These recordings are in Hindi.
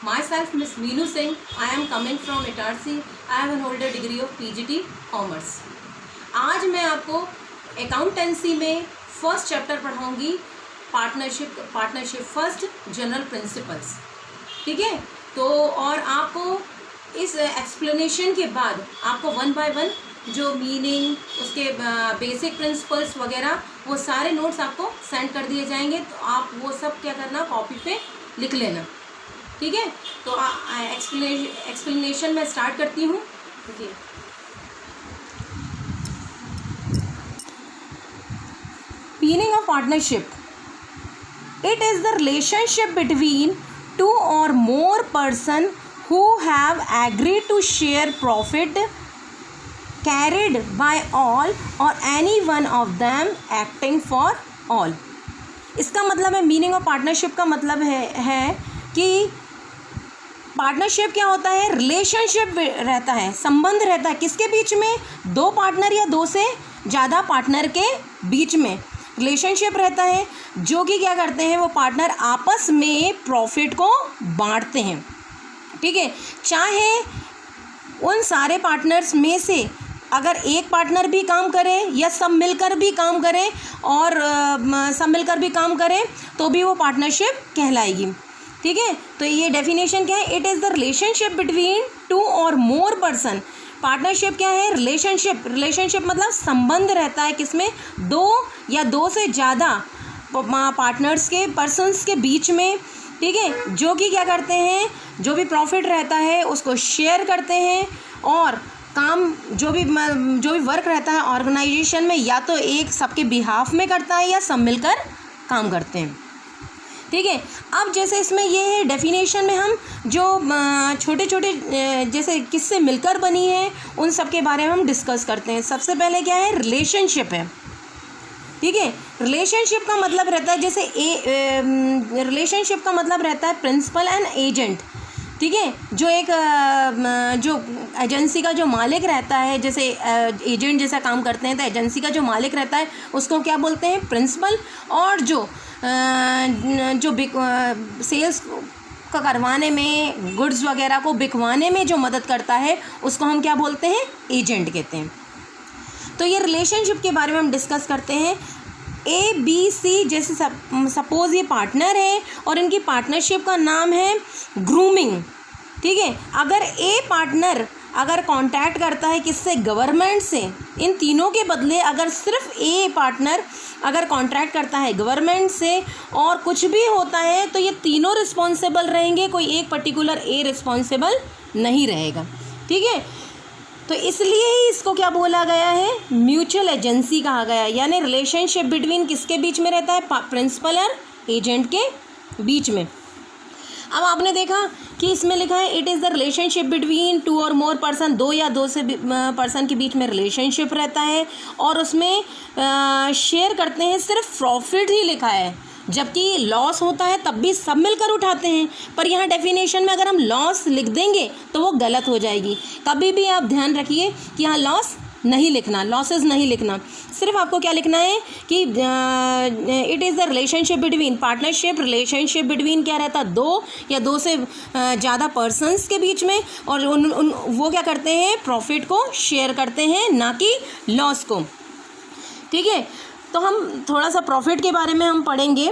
Myself Miss Meenu Singh. I am coming from Itarsi. I have an older degree of PGT Commerce. आज मैं आपको अकाउंटेंसी में फर्स्ट चैप्टर पढ़ाऊंगी, पार्टनरशिप फर्स्ट जनरल प्रिंसिपल्स। ठीक है, तो और आपको इस एक्सप्लेनेशन के बाद आपको 1 by 1 जो मीनिंग, उसके बेसिक प्रिंसिपल्स वगैरह वो सारे नोट्स आपको सेंड कर दिए जाएंगे। तो आप वो सब क्या करना, कॉपी पे लिख लेना। ठीक है, तो एक्सप्लेनेशन मैं स्टार्ट करती हूँ। देखिए, meaning of partnership, it is the relationship between 2 or more person who have agreed to share profit carried by all or any one of them acting for all। इसका मतलब है, मीनिंग ऑफ पार्टनरशिप का मतलब है कि पार्टनरशिप क्या होता है, रिलेशनशिप रहता है, संबंध रहता है किसके बीच में, 2 पार्टनर या 2 से ज़्यादा पार्टनर के बीच में रिलेशनशिप रहता है, जो कि क्या करते हैं, वो पार्टनर आपस में प्रॉफिट को बांटते हैं। ठीक है, चाहे उन सारे पार्टनर्स में से अगर एक पार्टनर भी काम करे या सब मिलकर भी काम करें, और सब मिलकर भी काम करें तो भी वो पार्टनरशिप कहलाएगी। ठीक है, तो ये डेफिनेशन क्या है, it is the relationship between 2 or more person. Partnership क्या है, रिलेशनशिप मतलब संबंध रहता है किसमें, 2 या 2 से ज़्यादा पार्टनर्स के पर्सन्स के बीच में। ठीक है, जो कि क्या करते हैं, जो भी प्रॉफिट रहता है उसको शेयर करते हैं, और काम जो भी वर्क रहता है ऑर्गेनाइजेशन में, या तो एक सबके बिहाफ में करता है या सब मिलकर काम करते हैं। ठीक है, अब जैसे इसमें ये है डेफिनेशन में हम जो छोटे छोटे जैसे किससे मिलकर बनी है उन सब के बारे में हम डिस्कस करते हैं। सबसे पहले क्या है, रिलेशनशिप है। ठीक है, रिलेशनशिप का मतलब रहता है, जैसे रिलेशनशिप का मतलब रहता है प्रिंसिपल एंड एजेंट। ठीक है, जो एक जो एजेंसी का जो मालिक रहता है, जैसे एजेंट जैसा काम करते हैं, तो एजेंसी का जो मालिक रहता है उसको क्या बोलते हैं, प्रिंसिपल। और जो सेल्स का करवाने में, गुड्स वगैरह को बिकवाने में जो मदद करता है उसको हम क्या बोलते हैं, एजेंट कहते हैं। तो ये रिलेशनशिप के बारे में हम डिस्कस करते हैं। ABC जैसे सपोज़ ये पार्टनर है और इनकी पार्टनरशिप का नाम है ग्रूमिंग। ठीक है, अगर ए पार्टनर अगर कांटेक्ट करता है किससे, गवर्नमेंट से, इन तीनों के बदले अगर सिर्फ ए पार्टनर अगर कॉन्ट्रैक्ट करता है गवर्नमेंट से और कुछ भी होता है तो ये तीनों रिस्पॉन्सिबल रहेंगे, कोई एक पर्टिकुलर ए रिस्पॉन्सिबल नहीं रहेगा। ठीक है, तो इसलिए ही इसको क्या बोला गया है, म्यूचुअल एजेंसी कहा गया है। यानी रिलेशनशिप बिटवीन किसके बीच में रहता है, प्रिंसिपल और एजेंट के बीच में। अब आपने देखा कि इसमें लिखा है it is the relationship between 2 or more person, 2 या 2 से पर्सन के बीच में रिलेशनशिप रहता है, और उसमें शेयर करते हैं, सिर्फ प्रॉफिट ही लिखा है, जबकि लॉस होता है तब भी सब मिलकर उठाते हैं। पर यहाँ डेफिनेशन में अगर हम लॉस लिख देंगे तो वो गलत हो जाएगी। कभी भी आप ध्यान रखिए कि यहाँ लॉस नहीं लिखना, लॉसेस नहीं लिखना, सिर्फ आपको क्या लिखना है कि it is the relationship between, partnership relationship between क्या रहता है, 2 या 2 से ज़्यादा पर्सन्स के बीच में, और वो क्या करते हैं, प्रॉफिट को शेयर करते हैं, ना कि लॉस को। ठीक है, तो हम थोड़ा सा प्रॉफिट के बारे में हम पढ़ेंगे।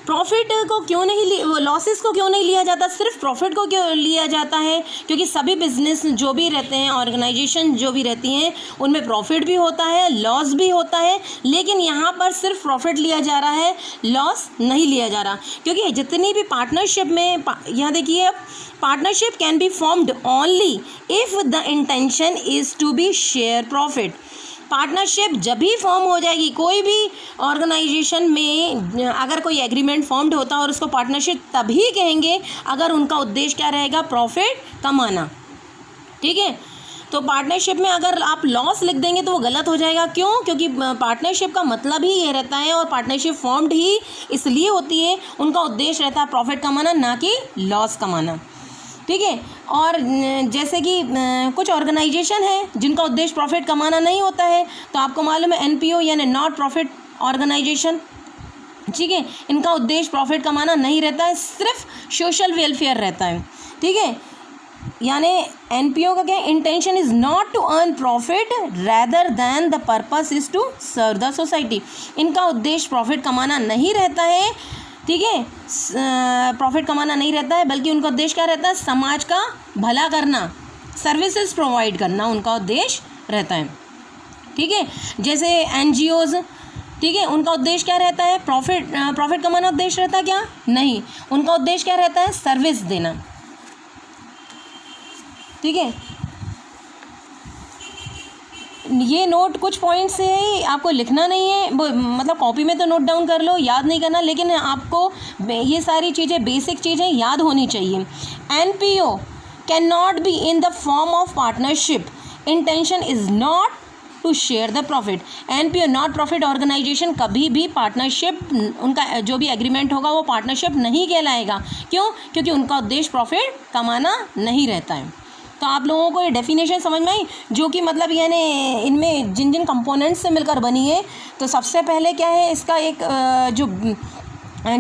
प्रॉफिट को क्यों नहीं, लॉसेस को क्यों नहीं लिया जाता, सिर्फ प्रॉफिट को क्यों लिया जाता है, क्योंकि सभी बिजनेस जो भी रहते हैं, ऑर्गेनाइजेशन जो भी रहती हैं, उनमें प्रॉफिट भी होता है, लॉस भी होता है, लेकिन यहाँ पर सिर्फ प्रॉफिट लिया जा रहा है, लॉस नहीं लिया जा रहा। क्योंकि जितनी भी पार्टनरशिप में, यहाँ देखिए, partnership can be formed only if the intention is to be share profit. Partnership जब भी फॉर्म हो जाएगी, कोई भी ऑर्गेनाइजेशन में अगर कोई एग्रीमेंट फॉर्म्ड होता है और उसको पार्टनरशिप तभी कहेंगे अगर उनका उद्देश्य क्या रहेगा, प्रॉफिट कमाना। ठीक है, तो पार्टनरशिप में अगर आप लॉस लिख देंगे तो वो गलत हो जाएगा। क्यों? क्योंकि पार्टनरशिप का मतलब ही ये रहता है, और पार्टनरशिप फॉर्म्ड ही इसलिए होती है, उनका उद्देश्य रहता है प्रॉफिट कमाना, ना कि लॉस कमाना। ठीक है, और जैसे कि कुछ ऑर्गेनाइजेशन है जिनका उद्देश्य प्रॉफिट कमाना नहीं होता है, तो आपको मालूम है NPO यानी नॉट प्रॉफिट ऑर्गेनाइजेशन, ठीक है। इनका उद्देश्य प्रॉफिट कमाना नहीं रहता है, सिर्फ सोशल वेलफेयर रहता है, ठीक है। यानी एनपीओ का क्या intention is not to earn profit rather than the purpose is to serve the society. इनका उद्देश्य प्रॉफिट कमाना नहीं रहता है, ठीक है, प्रॉफिट कमाना नहीं रहता है, बल्कि उनका उद्देश्य क्या रहता है, समाज का भला करना, सर्विसेज प्रोवाइड करना उनका उद्देश्य रहता है, ठीक है। जैसे एनजीओज़, ठीक है, उनका उद्देश्य क्या रहता है, प्रॉफिट कमाना उद्देश्य रहता है क्या, नहीं, उनका उद्देश्य क्या रहता है, सर्विस देना, ठीक है। ये नोट कुछ पॉइंट्स है, आपको लिखना नहीं है, मतलब कॉपी में तो नोट डाउन कर लो, याद नहीं करना, लेकिन आपको ये सारी चीज़ें, बेसिक चीज़ें याद होनी चाहिए। NPO can not be in the form of partnership, intention is not to share the profit. NPO not profit organisation कभी भी पार्टनरशिप, उनका जो भी एग्रीमेंट होगा वो पार्टनरशिप नहीं कहलाएगा। क्यों? क्योंकि उनका उद्देश्य प्रॉफिट कमाना नहीं रहता है। तो आप लोगों को ये डेफिनेशन समझ में आई, जो कि मतलब यानी इनमें जिन जिन कंपोनेंट्स से मिलकर बनी है। तो सबसे पहले क्या है, इसका एक जो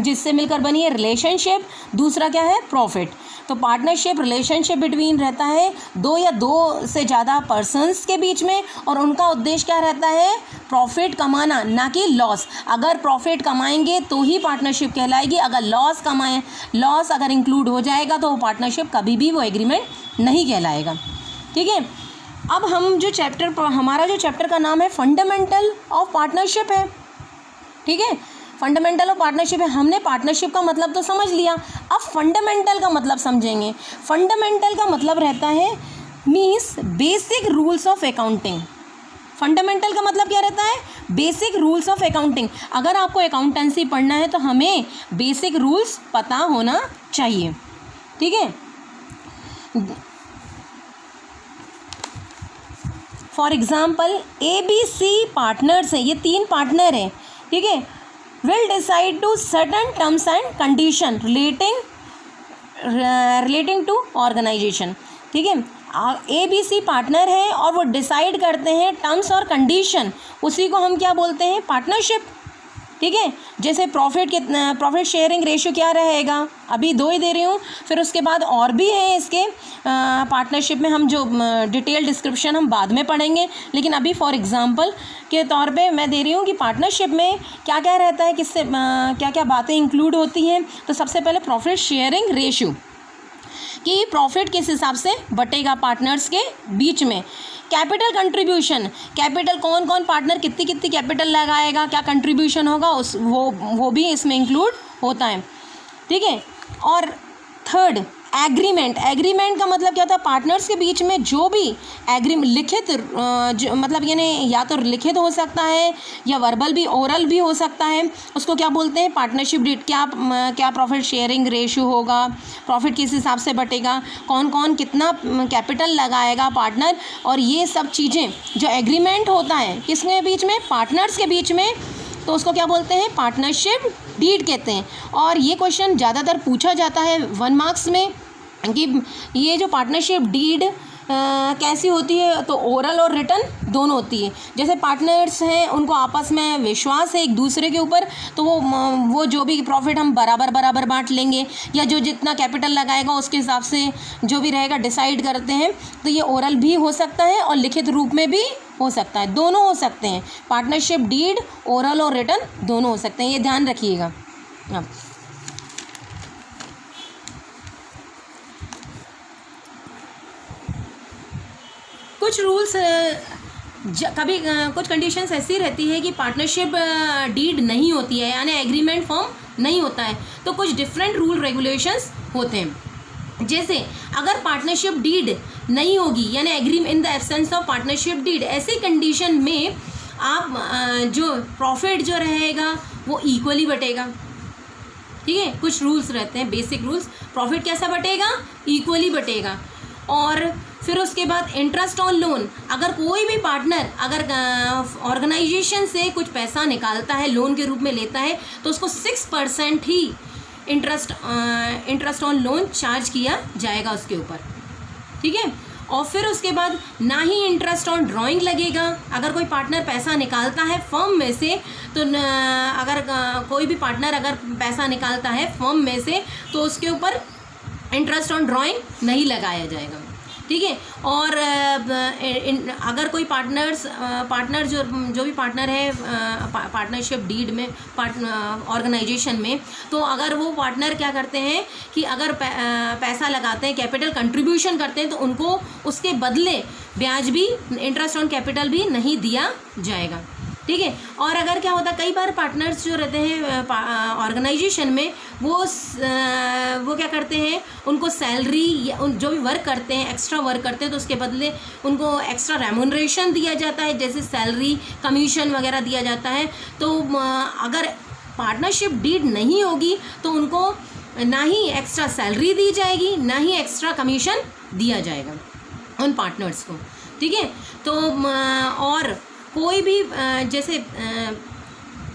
जिससे मिलकर बनी है रिलेशनशिप, दूसरा क्या है, प्रॉफिट। तो पार्टनरशिप रिलेशनशिप बिटवीन रहता है दो या दो से ज़्यादा पर्सन्स के बीच में, और उनका उद्देश्य क्या रहता है, प्रॉफिट कमाना, ना कि लॉस। अगर प्रॉफिट कमाएंगे तो ही पार्टनरशिप कहलाएगी, अगर लॉस अगर इंक्लूड हो जाएगा तो वो पार्टनरशिप कभी भी वो एग्रीमेंट नहीं कहलाएगा, ठीक है। अब हम जो हमारा जो चैप्टर का नाम है फंडामेंटल ऑफ पार्टनरशिप है, ठीक है, फंडामेंटल ऑफ पार्टनरशिप है। हमने पार्टनरशिप का मतलब तो समझ लिया, अब फंडामेंटल का मतलब समझेंगे। फंडामेंटल का मतलब रहता है means basic rules of accounting. Fundamental का मतलब क्या रहता है, बेसिक रूल्स ऑफ अकाउंटिंग। अगर आपको अकाउंटेंसी पढ़ना है तो हमें बेसिक रूल्स पता होना चाहिए, ठीक है। फॉर एग्जाम्पल ABC पार्टनर्स हैं, ये 3 पार्टनर हैं, ठीक है, will decide to certain terms and condition relating to organisation, ठीक है। ABC पार्टनर है और वो डिसाइड करते हैं टर्म्स और कंडीशन, उसी को हम क्या बोलते हैं, पार्टनरशिप, ठीक है। जैसे प्रॉफिट शेयरिंग रेशियो क्या रहेगा, अभी 2 ही दे रही हूँ, फिर उसके बाद और भी है इसके पार्टनरशिप में, हम जो डिटेल डिस्क्रिप्शन हम बाद में पढ़ेंगे, लेकिन अभी फॉर एग्जांपल के तौर पे मैं दे रही हूँ कि पार्टनरशिप में क्या क्या रहता है, किससे क्या क्या बातें इंक्लूड होती हैं। तो सबसे पहले प्रॉफिट शेयरिंग रेशियो, कि प्रॉफिट किस हिसाब से बटेगा पार्टनर्स के बीच में। कैपिटल कंट्रीब्यूशन, कैपिटल कौन कौन पार्टनर कितनी कितनी कैपिटल लगाएगा, क्या कंट्रीब्यूशन होगा, वो भी इसमें इंक्लूड होता है, ठीक है। और थर्ड एग्रीमेंट का मतलब क्या होता है, पार्टनर्स के बीच में जो भी लिखित मतलब यानी या तो लिखित हो सकता है या वर्बल भी, ओरल भी हो सकता है, उसको क्या बोलते हैं, पार्टनरशिप डीड। क्या प्रॉफिट शेयरिंग रेशियो होगा, प्रॉफिट किस हिसाब से बटेगा, कौन कौन कितना कैपिटल लगाएगा पार्टनर, और ये सब चीज़ें जो एग्रीमेंट होता है किसके बीच में, पार्टनर्स के बीच में, तो उसको क्या बोलते हैं, पार्टनरशिप डीड कहते हैं। और ये क्वेश्चन ज़्यादातर पूछा जाता है 1 मार्क्स में कि ये जो पार्टनरशिप डीड कैसी होती है, तो ओरल और रिटन दोनों होती है। जैसे पार्टनर्स हैं उनको आपस में विश्वास है एक दूसरे के ऊपर, तो वो जो भी प्रॉफिट हम बराबर बांट लेंगे, या जो जितना कैपिटल लगाएगा उसके हिसाब से जो भी रहेगा डिसाइड करते हैं। तो ये ओरल भी हो सकता है और लिखित रूप में भी हो सकता है, दोनों हो सकते हैं। पार्टनरशिप डीड ओरल और रिटन दोनों हो सकते हैं, ये ध्यान रखिएगा। कुछ रूल्स कभी कुछ कंडीशंस ऐसी रहती है कि पार्टनरशिप डीड नहीं होती है, यानी एग्रीमेंट फॉर्म नहीं होता है, तो कुछ डिफरेंट रूल रेगुलेशंस होते हैं। जैसे अगर पार्टनरशिप डीड नहीं होगी, यानी agreement in the absence of partnership deed, ऐसी कंडीशन में आप जो प्रॉफिट जो रहेगा वो इक्वली बटेगा, ठीक है। कुछ रूल्स रहते हैं, बेसिक रूल्स। प्रॉफिट कैसा बटेगा, इक्वली बटेगा। और फिर उसके बाद इंटरेस्ट ऑन लोन, अगर कोई भी पार्टनर अगर ऑर्गेनाइजेशन से कुछ पैसा निकालता है, लोन के रूप में लेता है, तो उसको 6% ही इंटरेस्ट ऑन लोन चार्ज किया जाएगा उसके ऊपर, ठीक है। और फिर उसके बाद ना ही इंटरेस्ट ऑन ड्राइंग लगेगा। अगर कोई पार्टनर पैसा निकालता है फर्म में से तो अगर कोई भी पार्टनर अगर पैसा निकालता है फर्म में से तो उसके ऊपर इंटरेस्ट ऑन ड्राइंग नहीं लगाया जाएगा, ठीक है। और अगर कोई पार्टनर जो भी पार्टनर है पार्टनरशिप डीड में ऑर्गेनाइजेशन में, तो अगर वो पार्टनर क्या करते हैं कि अगर पैसा लगाते हैं, कैपिटल कंट्रीब्यूशन करते हैं, तो उनको उसके बदले ब्याज भी, इंटरेस्ट ऑन कैपिटल भी नहीं दिया जाएगा, ठीक है। और अगर क्या होता है, कई बार पार्टनर्स जो रहते हैं ऑर्गेनाइजेशन में वो क्या करते हैं, उनको सैलरी या जो भी वर्क करते हैं, एक्स्ट्रा वर्क करते हैं, तो उसके बदले उनको एक्स्ट्रा रेम्यूनरेशन दिया जाता है, जैसे सैलरी, कमीशन वगैरह दिया जाता है। तो अगर पार्टनरशिप डीड नहीं होगी तो उनको ना ही एक्स्ट्रा सैलरी दी जाएगी, ना ही एक्स्ट्रा कमीशन दिया जाएगा उन पार्टनर्स को, ठीक है। तो और कोई भी जैसे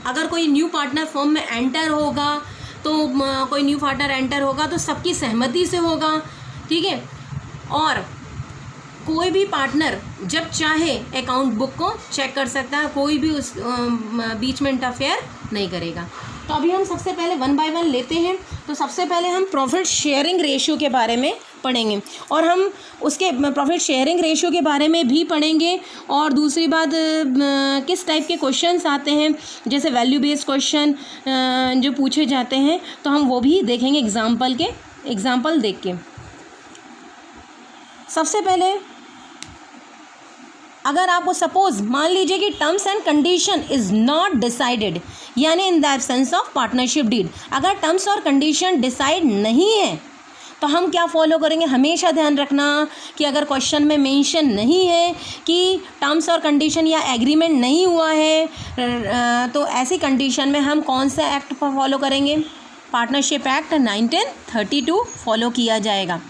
अगर कोई न्यू पार्टनर फर्म में एंटर होगा तो कोई न्यू पार्टनर एंटर होगा तो सबकी सहमति से होगा, ठीक है। और कोई भी पार्टनर जब चाहे अकाउंट बुक को चेक कर सकता है, कोई भी उस बीच में इंटरफेयर नहीं करेगा। तो अभी हम सबसे पहले 1 बाय 1 लेते हैं। तो सबसे पहले हम प्रॉफिट शेयरिंग रेशियो के बारे में पढ़ेंगे और हम उसके प्रॉफिट शेयरिंग रेशियो के बारे में भी पढ़ेंगे। और दूसरी बात, किस टाइप के क्वेश्चंस आते हैं, जैसे वैल्यू बेस्ड क्वेश्चन जो पूछे जाते हैं, तो हम वो भी देखेंगे एग्जाम्पल देख के। सबसे पहले अगर आपको सपोज मान लीजिए कि terms and condition is not decided, यानी in the absence of partnership deed, अगर टर्म्स और कंडीशन डिसाइड नहीं है तो हम क्या फॉलो करेंगे। हमेशा ध्यान रखना कि अगर क्वेश्चन में मेंशन नहीं है कि टर्म्स और कंडीशन या एग्रीमेंट नहीं हुआ है, तो ऐसी कंडीशन में हम कौन सा एक्ट फॉलो करेंगे, पार्टनरशिप एक्ट 1932 फॉलो किया जाएगा,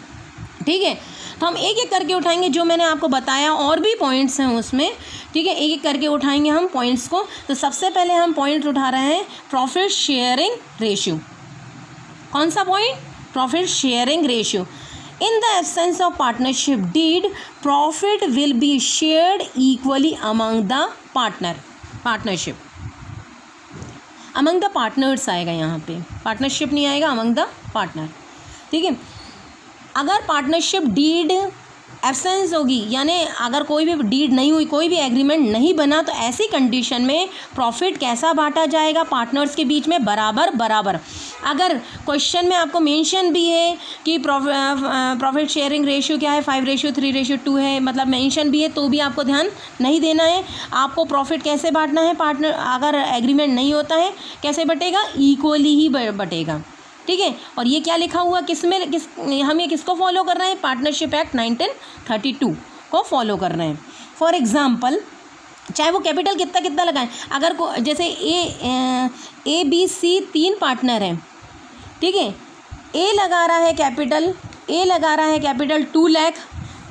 ठीक है। तो हम एक एक करके उठाएंगे, जो मैंने आपको बताया और भी पॉइंट्स हैं उसमें, ठीक है। एक एक करके उठाएंगे हम पॉइंट्स को। तो सबसे पहले हम पॉइंट उठा रहे हैं प्रॉफिट शेयरिंग रेशियो। कौन सा point, profit sharing ratio. In the absence of partnership deed profit will be shared equally among the partnership, among the partners आएगा यहाँ पे, पार्टनरशिप नहीं आएगा, अमंग द पार्टनर, ठीक है। अगर पार्टनरशिप डीड एब्सेंस होगी, यानी अगर कोई भी डीड नहीं हुई, कोई भी एग्रीमेंट नहीं बना, तो ऐसी कंडीशन में प्रॉफिट कैसा बांटा जाएगा, पार्टनर्स के बीच में बराबर। अगर क्वेश्चन में आपको मेंशन भी है कि प्रॉफिट शेयरिंग रेशियो क्या है, 5:3:2 है, मतलब मेंशन भी है, तो भी आपको ध्यान नहीं देना है। आपको प्रॉफिट कैसे बांटना है, पार्टनर अगर एग्रीमेंट नहीं होता है कैसे बटेगा, इक्वली ही बटेगा, ठीक है। और ये क्या लिखा हुआ, हम ये किसको फॉलो कर रहे हैं, पार्टनरशिप एक्ट 1932 को फॉलो कर रहे हैं। फॉर एग्जांपल, चाहे वो कैपिटल कितना लगाएं, अगर जैसे ए बी सी 3 पार्टनर हैं, ठीक है। ए लगा रहा है कैपिटल 2 लाख,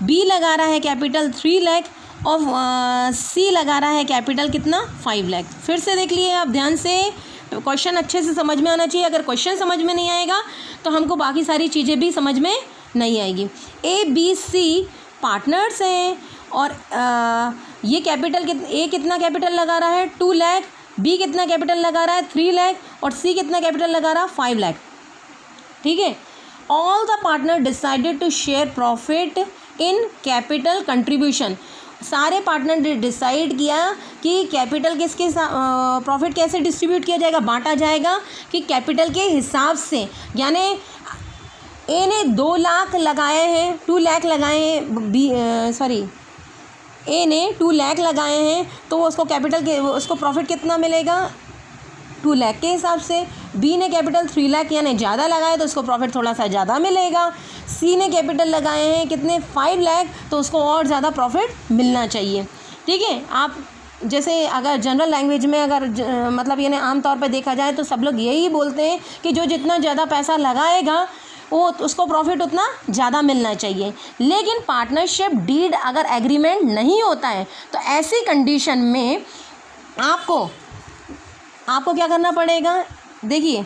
बी लगा रहा है कैपिटल 3 लाख और सी लगा रहा है कैपिटल कितना, 5 लाख। फिर से देख लिए आप ध्यान से, क्वेश्चन अच्छे से समझ में आना चाहिए। अगर क्वेश्चन समझ में नहीं आएगा तो हमको बाकी सारी चीज़ें भी समझ में नहीं आएगी। ए बी सी पार्टनर्स हैं और ये कैपिटल ए कितना कैपिटल लगा रहा है, 2 लाख, बी कितना कैपिटल लगा रहा है, 3 लाख और सी कितना कैपिटल लगा रहा है, 5 लाख, ठीक है। All the partner decided to share profit in capital contribution. सारे पार्टनर ने डिसाइड किया कि कैपिटल किसके प्रॉफिट कैसे डिस्ट्रीब्यूट किया जाएगा, बांटा जाएगा, कि कैपिटल के हिसाब से। यानी ए ने 2 लाख लगाए हैं, 2 लाख लगाए हैं, ए ने 2 लाख लगाए हैं, तो उसको उसको प्रॉफिट कितना मिलेगा, 2 लाख के हिसाब से। बी ने कैपिटल 3 लाख यानी ज़्यादा लगाया तो उसको प्रॉफिट थोड़ा सा ज़्यादा मिलेगा। सी ने कैपिटल लगाए हैं कितने, 5 लाख, तो उसको और ज़्यादा प्रॉफिट मिलना चाहिए, ठीक है। आप जैसे अगर जनरल लैंग्वेज में मतलब यानी आमतौर पर देखा जाए तो सब लोग यही बोलते हैं कि जो जितना ज़्यादा पैसा लगाएगा वो उसको प्रॉफिट उतना ज़्यादा मिलना चाहिए। लेकिन पार्टनरशिप डीड अगर एग्रीमेंट नहीं होता है तो ऐसी कंडीशन में आपको क्या करना पड़ेगा, देखिए,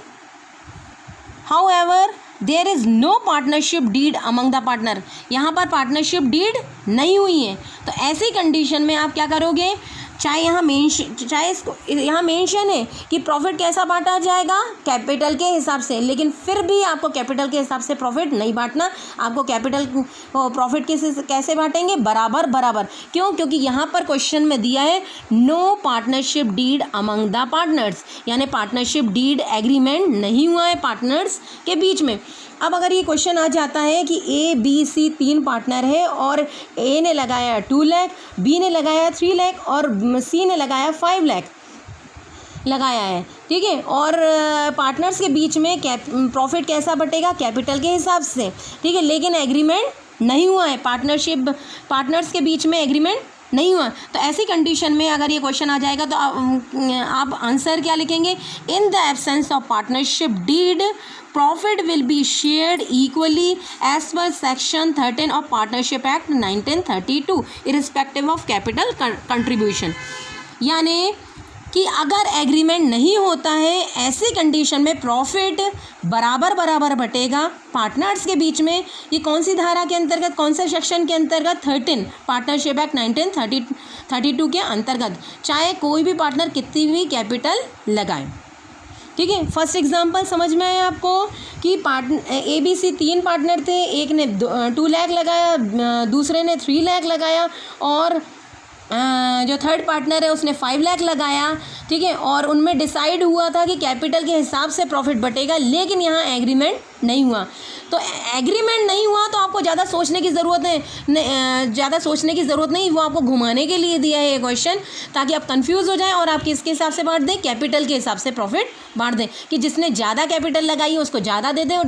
however there is no partnership deed among the partner, यहाँ पर पार्टनरशिप डीड नहीं हुई है, तो ऐसी कंडीशन में आप क्या करोगे, चाहे यहाँ मेंशन है कि प्रॉफिट कैसा बांटा जाएगा, कैपिटल के हिसाब से, लेकिन फिर भी आपको कैपिटल के हिसाब से प्रॉफिट नहीं बांटना, आपको कैपिटल प्रॉफिट कैसे बांटेंगे, बराबर बराबर। क्यों? क्योंकि यहाँ पर क्वेश्चन में दिया है no partnership deed among the partners, यानी पार्टनरशिप डीड एग्रीमेंट नहीं हुआ है पार्टनर्स के बीच में। अब अगर ये क्वेश्चन आ जाता है कि ABC 3 पार्टनर है और A ने लगाया 2 लाख, B ने लगाया 3 लाख और C ने लगाया 5 लाख लगाया है, ठीक है, और पार्टनर्स के बीच में प्रॉफिट कैसा बटेगा, कैपिटल के हिसाब से, ठीक है, लेकिन एग्रीमेंट नहीं हुआ है, पार्टनर्स के बीच में एग्रीमेंट नहीं हुआ। तो ऐसी कंडीशन में अगर ये क्वेश्चन आ जाएगा तो आप आंसर क्या लिखेंगे, in the absence of partnership deed profit will be shared equally as per section 13 of partnership act 1932 irrespective of capital contribution. यानी कि अगर एग्रीमेंट नहीं होता है, ऐसी कंडीशन में प्रॉफिट बराबर बराबर बटेगा पार्टनर्स के बीच में। ये कौन सी धारा के अंतर्गत, कौन से सेक्शन के अंतर्गत, 13 पार्टनरशिप एक्ट 1932 के अंतर्गत, चाहे कोई भी पार्टनर कितनी भी कैपिटल लगाए, ठीक है। फर्स्ट एग्जांपल समझ में आया आपको कि ABC 3 पार्टनर थे, एक ने 2 लाख लगाया, दूसरे ने 3 लाख लगाया और जो थर्ड पार्टनर है उसने 5 लाख लगाया, ठीक है, और उनमें डिसाइड हुआ था कि कैपिटल के हिसाब से प्रॉफिट बटेगा, लेकिन यहाँ एग्रीमेंट नहीं हुआ। तो एग्रीमेंट नहीं हुआ तो आपको ज़्यादा सोचने की ज़रूरत नहीं, वो आपको घुमाने के लिए दिया है ये क्वेश्चन, ताकि आप कंफ्यूज हो जाएं और आप किसके हिसाब से बांट दें, कैपिटल के हिसाब से प्रॉफिट बांट दें, कि जिसने ज़्यादा कैपिटल लगाई उसको ज़्यादा दे दें और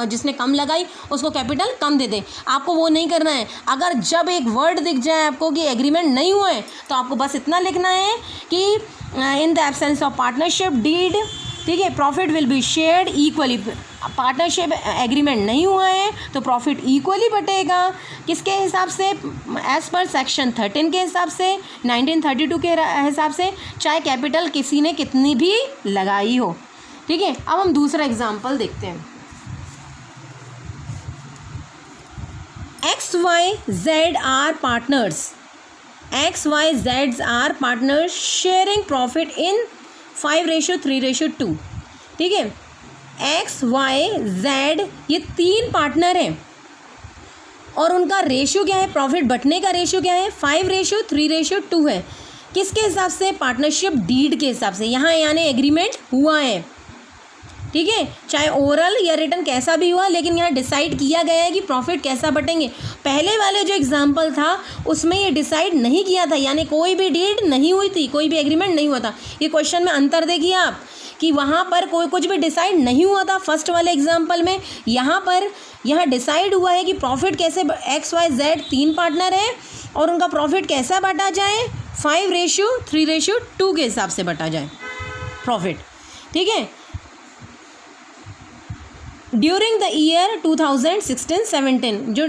जिसने कम लगाई उसको कैपिटल कम दे दें। आपको वो नहीं करना है। अगर जब एक वर्ड दिख जाए आपको कि एग्रीमेंट नहीं हुआ है, तो आपको बस इतना लिखना है कि in the absence of partnership deed, ठीक है, profit will be shared equally. Partnership agreement नहीं हुआ है तो प्रॉफिट इक्वली बटेगा, किसके हिसाब से, एज पर सेक्शन 13 के हिसाब से, 1932 के हिसाब से, चाहे कैपिटल किसी ने कितनी भी लगाई हो, ठीक है। अब हम दूसरा एग्जांपल देखते हैं। XYZ are partners, XYZ are partners sharing profit in 5:3:2, ठीक है। XYZ ये 3 पार्टनर हैं और उनका रेशियो क्या है, प्रॉफिट बटने का रेशियो क्या है, 5:3:2 है। किसके हिसाब से, पार्टनरशिप डीड के हिसाब से। यहाँ यानी एग्रीमेंट हुआ है, ठीक है, चाहे ओरल या रिटन कैसा भी हुआ, लेकिन यहाँ डिसाइड किया गया है कि प्रॉफिट कैसा बटेंगे। पहले वाले जो एग्जाम्पल था उसमें ये डिसाइड नहीं किया था, यानी कोई भी डीड नहीं हुई थी, कोई भी एग्रीमेंट नहीं हुआ था। ये क्वेश्चन में अंतर देखिए आप कि वहाँ पर कुछ भी डिसाइड नहीं हुआ था फर्स्ट वाले एग्जाम्पल में। यहाँ डिसाइड हुआ है कि प्रॉफिट कैसे, XYZ 3 पार्टनर है और उनका प्रॉफिट कैसा बांटा जाए, 5:3:2 के हिसाब से बांटा जाए प्रॉफिट, ठीक है। ड्यूरिंग द ईयर 2016-17 जो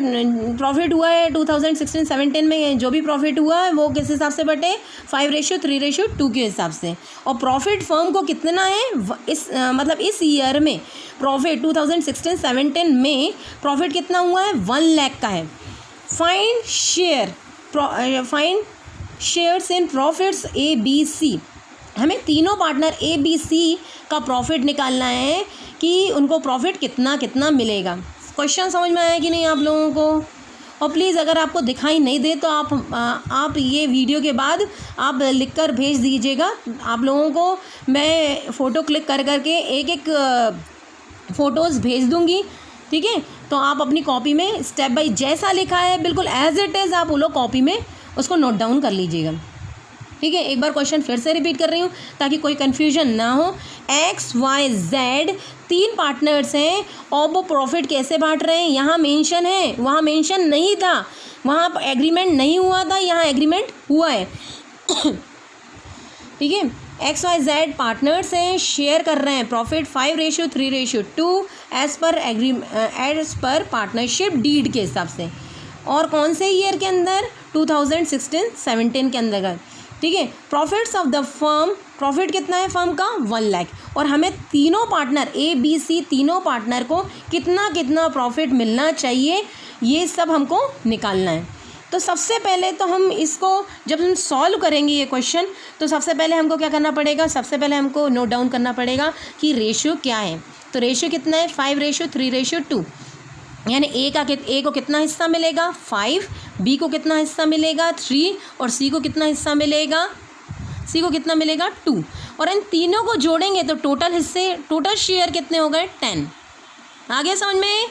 प्रॉफिट हुआ है 2016-17 में, जो भी प्रॉफिट हुआ है वो किस हिसाब से बटे, 5:3:2 के हिसाब से। और प्रॉफिट फर्म को कितना है, इस ईयर में प्रॉफिट 2016-17 में प्रॉफिट कितना हुआ है, 1 लाख का है। Find shares in profits ABC। हमें तीनों पार्टनर ABC का प्रॉफिट निकालना है कि उनको प्रॉफिट कितना कितना मिलेगा। क्वेश्चन समझ में आया कि नहीं आप लोगों को? और प्लीज़ अगर आपको दिखाई नहीं दे तो आप ये वीडियो के बाद आप लिखकर भेज दीजिएगा। आप लोगों को मैं फ़ोटो क्लिक कर करके एक फ़ोटोज़ भेज दूँगी, ठीक है। तो आप अपनी कॉपी में स्टेप बाई जैसा लिखा है बिल्कुल एज इट इज़ आप वो लोग कॉपी में उसको नोट डाउन कर लीजिएगा, ठीक है। एक बार क्वेश्चन फिर से रिपीट कर रही हूँ ताकि कोई कन्फ्यूजन ना हो। XYZ 3 पार्टनर्स हैं और वो प्रॉफिट कैसे बांट रहे हैं, यहाँ मेंशन है, वहाँ मेंशन नहीं था, वहाँ एग्रीमेंट नहीं हुआ था, यहाँ एग्रीमेंट हुआ है, ठीक है। XYZ पार्टनर्स हैं, शेयर कर रहे हैं profit 5:3:2 as per partnership deed के हिसाब से। और कौन से ईयर के अंदर, 2016-17 के अंदर। ठीक है। Profits of the firm, profit कितना है फर्म का 1 लाख, और हमें तीनों पार्टनर ABC तीनों पार्टनर को कितना कितना प्रॉफिट मिलना चाहिए, ये सब हमको निकालना है। तो सबसे पहले तो हम इसको जब हम सॉल्व करेंगे ये क्वेश्चन, तो सबसे पहले हमको क्या करना पड़ेगा, सबसे पहले हमको नोट डाउन करना पड़ेगा कि रेशियो क्या है। तो रेशियो कितना है 5:3:2, यानी ए को कितना हिस्सा मिलेगा 5, बी को कितना हिस्सा मिलेगा 3, और सी को कितना हिस्सा मिलेगा 2। और इन तीनों को जोड़ेंगे तो टोटल हिस्से, टोटल शेयर कितने हो गए 10। आ गया समझ में।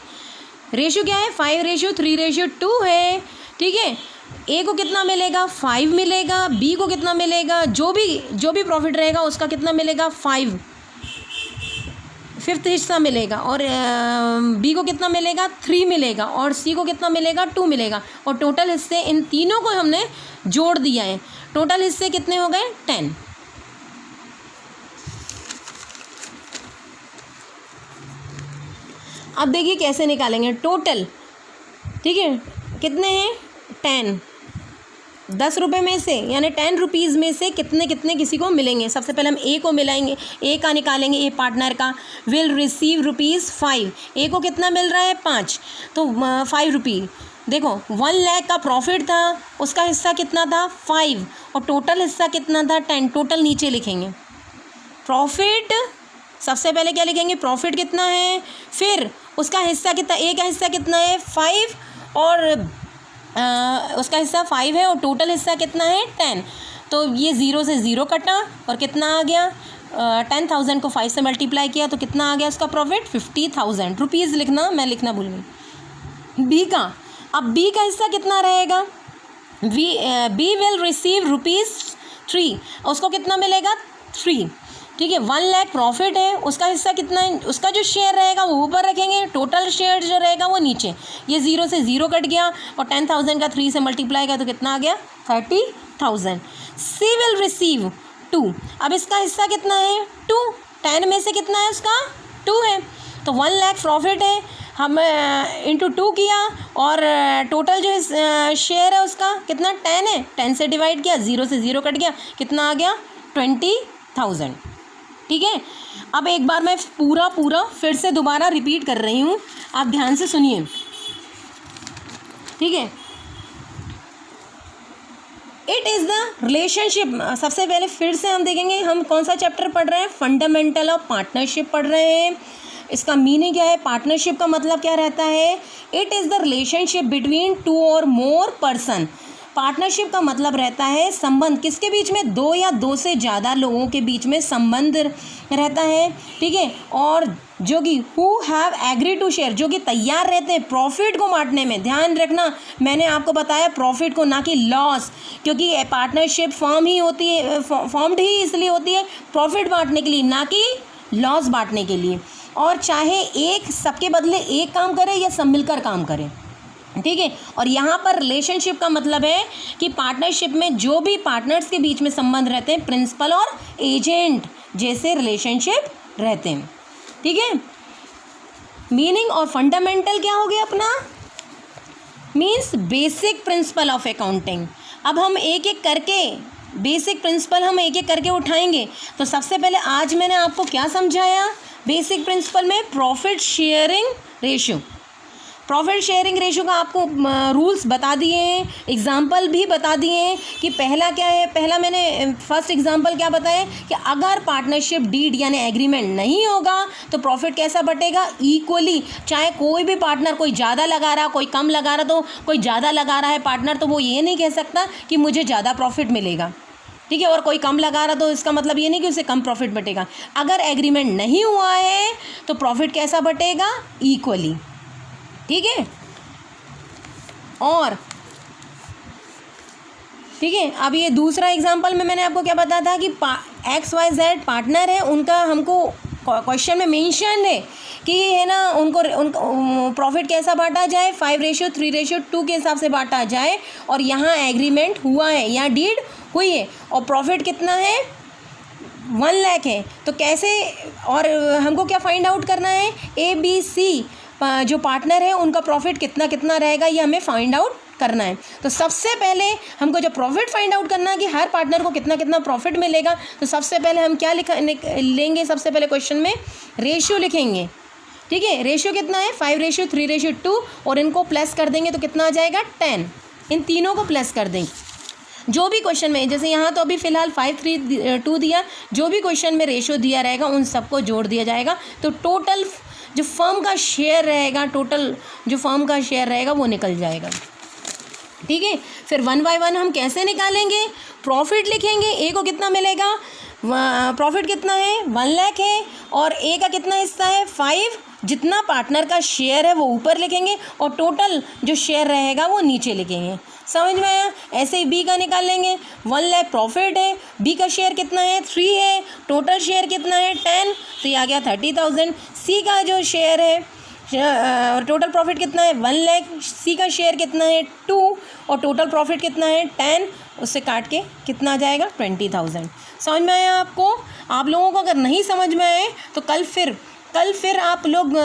रेशियो क्या है 5:3:2 है, ठीक है। ए को कितना मिलेगा 5 मिलेगा, बी को कितना मिलेगा, जो भी प्रॉफिट रहेगा उसका कितना मिलेगा 5/5 हिस्सा मिलेगा, और बी को कितना मिलेगा 3 मिलेगा, और सी को कितना मिलेगा 2 मिलेगा, और टोटल हिस्से इन तीनों को हमने जोड़ दिया है। टोटल हिस्से कितने हो गए 10। अब देखिए कैसे निकालेंगे टोटल, ठीक है। कितने हैं 10, 10 रुपये में से, यानी 10 रुपीज़ में से कितने कितने किसी को मिलेंगे। सबसे पहले हम ए को मिलाएंगे, ए का निकालेंगे, ए पार्टनर का। विल रिसीव ₹5, ए को कितना मिल रहा है 5, तो 5 रुपये। देखो 1 लाख का प्रॉफिट था, उसका हिस्सा कितना था 5, और टोटल हिस्सा कितना था 10। टोटल नीचे लिखेंगे प्रॉफिट, सबसे पहले क्या लिखेंगे प्रॉफिट कितना है, फिर उसका हिस्सा कितना, ए का हिस्सा कितना है 5, और उसका हिस्सा 5 है, और टोटल हिस्सा कितना है 10। तो ये 0 से 0 कटा, और कितना आ गया 10,000 को 5 से मल्टीप्लाई किया तो कितना आ गया उसका प्रॉफिट 50,000 रुपीज़। लिखना मैं लिखना भूल गई। बी का, अब बी का हिस्सा कितना रहेगा, बी विल रिसीव ₹3, उसको कितना मिलेगा 3, ठीक है। 1 लाख प्रॉफिट है, उसका हिस्सा कितना है, उसका जो शेयर रहेगा वो ऊपर रखेंगे, टोटल शेयर जो रहेगा वो नीचे। ये 0 से 0 कट गया, और 10,000 का 3 से मल्टीप्लाई किया तो कितना आ गया 30,000। सी विल रिसीव 2, अब इसका हिस्सा कितना है 2, 10 में से कितना है उसका 2 है, तो 1 लाख प्रॉफिट है, हम इंटू 2 किया, और टोटल जो शेयर है उसका कितना 10 है, 10 से डिवाइड किया, 0 से 0 कट गया, कितना आ गया 20,000, ठीक है। अब एक बार मैं पूरा फिर से दोबारा रिपीट कर रही हूँ, आप ध्यान से सुनिए, ठीक है। इट इज़ द रिलेशनशिप, सबसे पहले फिर से हम देखेंगे हम कौन सा चैप्टर पढ़ रहे हैं, फंडामेंटल ऑफ पार्टनरशिप पढ़ रहे हैं। इसका मीनिंग क्या है, पार्टनरशिप का मतलब क्या रहता है, it is the relationship between 2 और मोर पर्सन। पार्टनरशिप का मतलब रहता है संबंध, किसके बीच में, 2 या 2 से ज़्यादा लोगों के बीच में संबंध रहता है, ठीक है। और जो कि who have agree to share, जो कि तैयार रहते हैं प्रॉफिट को बांटने में। ध्यान रखना, मैंने आपको बताया प्रॉफिट को, ना कि लॉस, क्योंकि पार्टनरशिप फॉर्म ही होती है, फॉर्म्ड ही इसलिए होती है प्रॉफिट बांटने के लिए, ना कि लॉस बांटने के लिए। और चाहे एक सबके बदले एक काम करे या सब मिलकर काम करें, ठीक है। और यहाँ पर रिलेशनशिप का मतलब है कि पार्टनरशिप में जो भी पार्टनर्स के बीच में संबंध रहते हैं, प्रिंसिपल और एजेंट जैसे रिलेशनशिप रहते हैं, ठीक है। मीनिंग और फंडामेंटल क्या हो गया अपना, means basic principle of accounting. अब हम एक एक करके बेसिक प्रिंसिपल हम एक एक करके उठाएंगे। तो सबसे पहले आज मैंने आपको क्या समझाया, बेसिक प्रिंसिपल में profit sharing ratio. Profit sharing ratio का आपको रूल्स बता दिए हैं, एग्जाम्पल भी बता दिए हैं कि पहला क्या है। पहला मैंने फर्स्ट एग्जाम्पल क्या बताया कि अगर पार्टनरशिप डीड यानी एग्रीमेंट नहीं होगा तो प्रॉफिट कैसा बटेगा, इक्वली। चाहे कोई भी पार्टनर, कोई ज़्यादा लगा रहा, कोई कम लगा रहा, तो कोई ज़्यादा लगा रहा है पार्टनर तो वो ये नहीं कह सकता कि मुझे ज़्यादा प्रॉफिट मिलेगा, ठीक है। और कोई कम लगा रहा तो इसका मतलब ये नहीं कि उसे कम प्रॉफिट बटेगा। अगर एग्रीमेंट नहीं हुआ है तो प्रॉफिट कैसा बटेगा, इक्वली, ठीक है। और ठीक है, अब ये दूसरा एग्जांपल में मैंने आपको क्या बताया था कि XYZ पार्टनर है, उनका हमको क्वेश्चन में मेंशन है कि है ना, उनको प्रॉफिट कैसा बांटा जाए, 5:3:2 के हिसाब से बांटा जाए। और यहाँ एग्रीमेंट हुआ है, यहाँ डीड हुई है, और प्रॉफिट कितना है 1 लाख है। तो कैसे, और हमको क्या फाइंड आउट करना है, ABC जो पार्टनर है उनका प्रॉफिट कितना कितना रहेगा, ये हमें फाइंड आउट करना है। तो सबसे पहले हमको जब प्रॉफिट फाइंड आउट करना है कि हर पार्टनर को कितना कितना प्रॉफिट मिलेगा, तो सबसे पहले हम क्या लेंगे, सबसे पहले क्वेश्चन में रेशियो लिखेंगे। ठीक है, रेशियो कितना है 5:3:2 और इनको प्लस कर देंगे तो कितना आ जाएगा 10। इन तीनों को प्लस कर देंगे। जो भी क्वेश्चन में, जैसे यहाँ तो अभी फ़िलहाल 5:3:2 दिया, जो भी क्वेश्चन में रेशियो दिया रहेगा उन सबको जोड़ दिया जाएगा। तो टोटल जो फर्म का शेयर रहेगा, टोटल जो फर्म का शेयर रहेगा वो निकल जाएगा। ठीक है, फिर 1 बाय 1 हम कैसे निकालेंगे, प्रॉफिट लिखेंगे। ए को कितना मिलेगा, प्रॉफिट कितना है 1 लाख है और ए का कितना हिस्सा है 5। जितना पार्टनर का शेयर है वो ऊपर लिखेंगे और टोटल जो शेयर रहेगा वो नीचे लिखेंगे। समझ में आया। ऐसे ही बी का निकाल लेंगे, 1 लाख प्रॉफिट है, बी का शेयर कितना है 3 है, टोटल शेयर कितना है 10, तो ये आ गया 30,000। सी का जो शेयर है, टोटल प्रॉफिट कितना है 1 लाख, सी का शेयर कितना है 2 और टोटल प्रॉफिट कितना है 10, उससे काट के कितना आ जाएगा 20,000। समझ में आया आपको। आप लोगों को अगर नहीं समझ में आए तो कल फिर आप लोग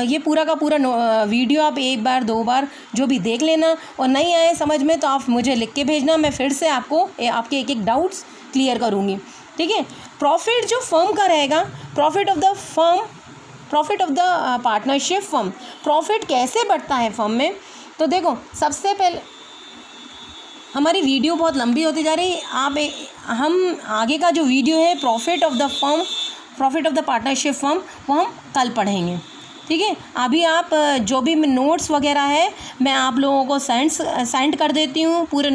ये पूरा का पूरा वीडियो आप 1 बार 2 बार जो भी देख लेना, और नहीं आए समझ में तो आप मुझे लिख के भेजना, मैं फिर से आपको आपके एक डाउट्स क्लियर करूँगी। ठीक है, प्रॉफिट जो फर्म का रहेगा, profit of the partnership firm, profit कैसे बढ़ता है फर्म में। तो देखो, सबसे पहले हमारी वीडियो बहुत लंबी होती जा रही है, हम आगे का जो वीडियो है profit of the partnership firm वो हम कल पढ़ेंगे। ठीक है, अभी आप जो भी नोट्स वगैरह है मैं आप लोगों को सेंड कर देती हूँ, पूरे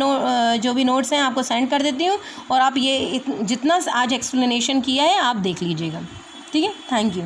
जो भी नोट्स हैं आपको सेंड कर देती हूँ, और आप ये जितना आज एक्सप्लेनेशन किया है आप देख लीजिएगा। ठीक है, थैंक यू।